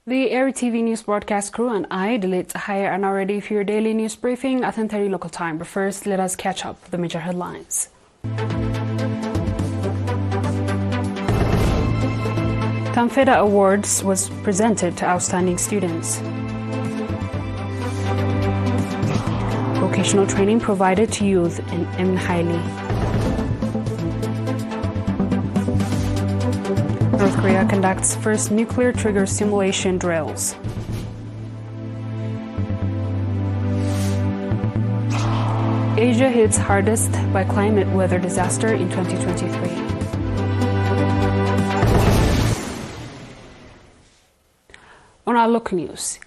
The ERi-TV news broadcast crew and I, Dalit Haya, are now ready for your daily news briefing at 10:30 local time. But first, let us catch up with the major headlines. TEDA Awards was presented to outstanding students. Vocational training provided to youth in Eritrea. North Korea conducts first nuclear trigger simulation drills. Asia hits hardest by climate weather disaster in 2023. On our local news,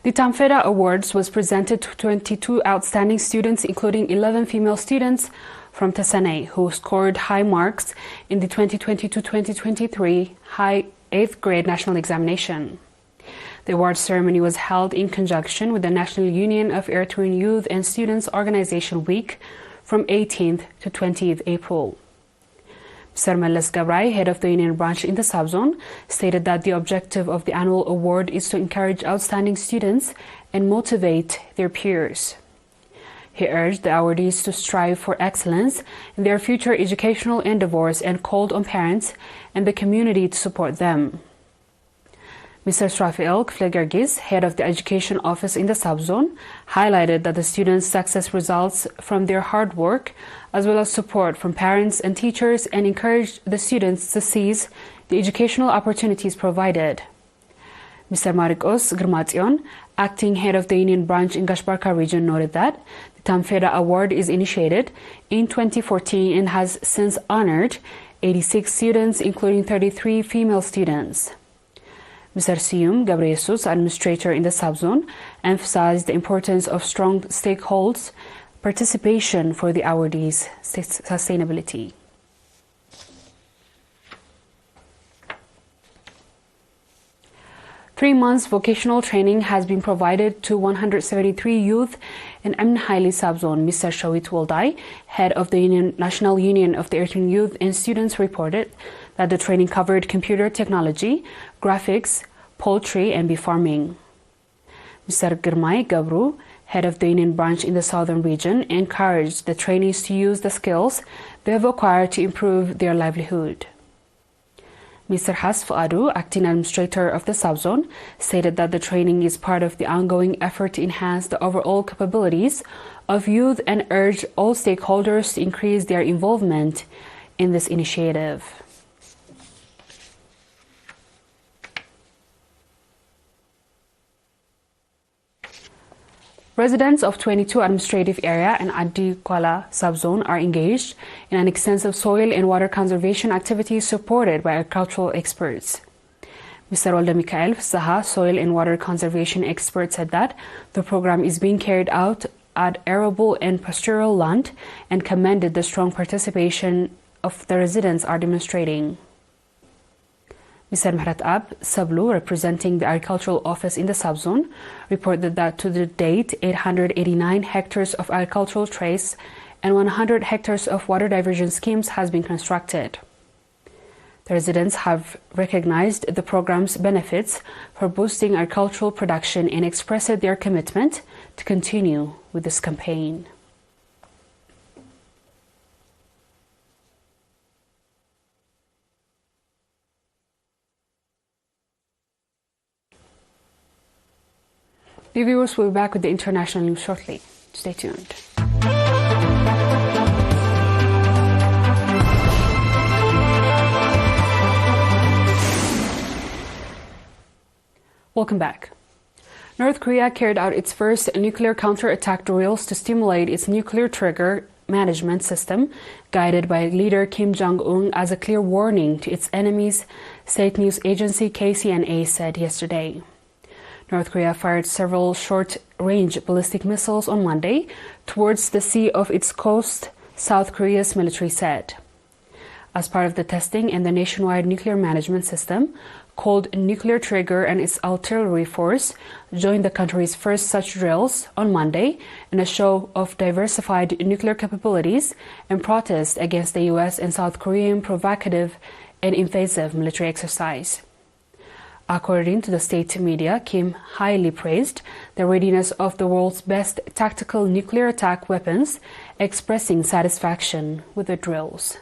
the TEDA Awards was presented to 22 outstanding students, including 11 female students from Tesane, who scored high marks in the 2022-2023 high 8th grade national examination. The awards ceremony was held in conjunction with the National Union of Eritrean Youth and Students Organization Week from 18th to 20th April. Mr. Meles Gabrai, head of the union branch in the subzone, stated that the objective of the annual award is to encourage outstanding students and motivate their peers. He urged the awardees to strive for excellence in their future educational endeavors and called on parents and the community to support them. Mr. Srafiel Kflegergis, head of the education office in the subzone, highlighted that the students' success results from their hard work as well as support from parents and teachers, and encouraged the students to seize the educational opportunities provided. Mr. Marikos Grmatzion, acting head of the union branch in Gashbarka region, noted that the TEDA Award is initiated in 2014 and has since honored 86 students, including 33 female students. Mr. Siyum Gabreyesus, administrator in the subzone, emphasized the importance of strong stakeholders' participation for the awardees' sustainability. Three months vocational training has been provided to 173 youth in Eritrea subzone. Mr. Shawit Woldai, head of the National Union of the Eritrean Youth and Students, reported that the training covered computer technology, graphics, poultry, and bee farming. Mr. Girmay Gabru, head of the union branch in the southern region, encouraged the trainees to use the skills they have acquired to improve their livelihood. Mr. Hasf Adu, acting administrator of the subzone, stated that the training is part of the ongoing effort to enhance the overall capabilities of youth and urged all stakeholders to increase their involvement in this initiative. Residents of 22 administrative area and Adi Kuala subzone are engaged in an extensive soil and water conservation activity supported by agricultural experts. Mr. Olda Mikael Saha, soil and water conservation expert, said that the program is being carried out at arable and pastoral land and commended the strong participation of the residents are demonstrating. Mr. Mehrat Ab Sablu, representing the agricultural office in the subzone, reported that to the date 889 hectares of agricultural trace and 100 hectares of water diversion schemes has been constructed. The residents have recognized the program's benefits for boosting agricultural production and expressed their commitment to continue with this campaign. The viewers will be back with the international news shortly. Stay tuned. Welcome back. North Korea carried out its first nuclear counterattack drills to stimulate its nuclear trigger management system, guided by leader Kim Jong-un, as a clear warning to its enemies, state news agency KCNA said yesterday. North Korea fired several short-range ballistic missiles on Monday towards the sea off its coast, South Korea's military said. As part of the testing and the nationwide nuclear management system, called Nuclear Trigger and its artillery force joined the country's first such drills on Monday in a show of diversified nuclear capabilities and protest against the U.S. and South Korean provocative and invasive military exercise. According to the state media, Kim highly praised the readiness of the world's best tactical nuclear attack weapons, expressing satisfaction with the drills.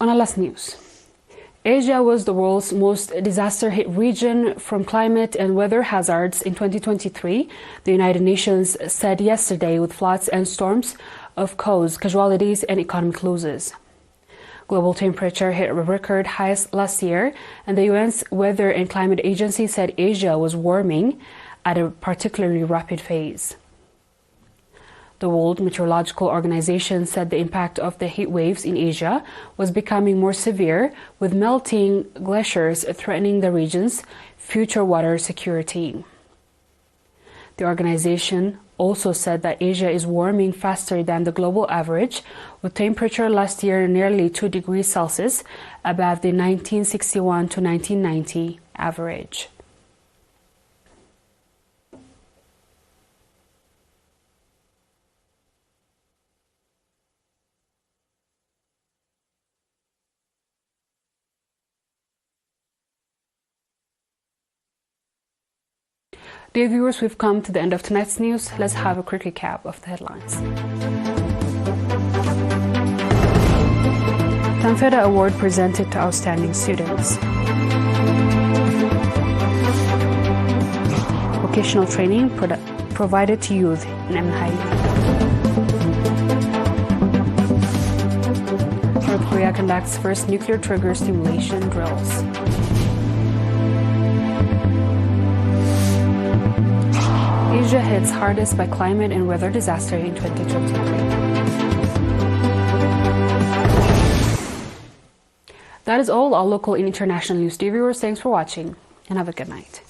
On our last news, Asia was the world's most disaster-hit region from climate and weather hazards in 2023, the United Nations said yesterday, with floods and storms of caused casualties and economic losses. Global temperature hit record highs last year, and the UN's Weather and Climate Agency said Asia was warming at a particularly rapid phase. The World Meteorological Organization said the impact of the heat waves in Asia was becoming more severe, with melting glaciers threatening the region's future water security. The organization also said that Asia is warming faster than the global average, with temperature last year nearly 2 degrees Celsius above the 1961 to 1990 average. Dear viewers, we've come to the end of tonight's news. Let's have a quick recap of the headlines. TEDA Award presented to outstanding students. Vocational training provided to youth in Eritrea. North Korea conducts first nuclear trigger stimulation drills. Asia hits hardest by climate and weather disaster in 2023. That is all our local and international news. Dear viewers, thanks for watching and have a good night.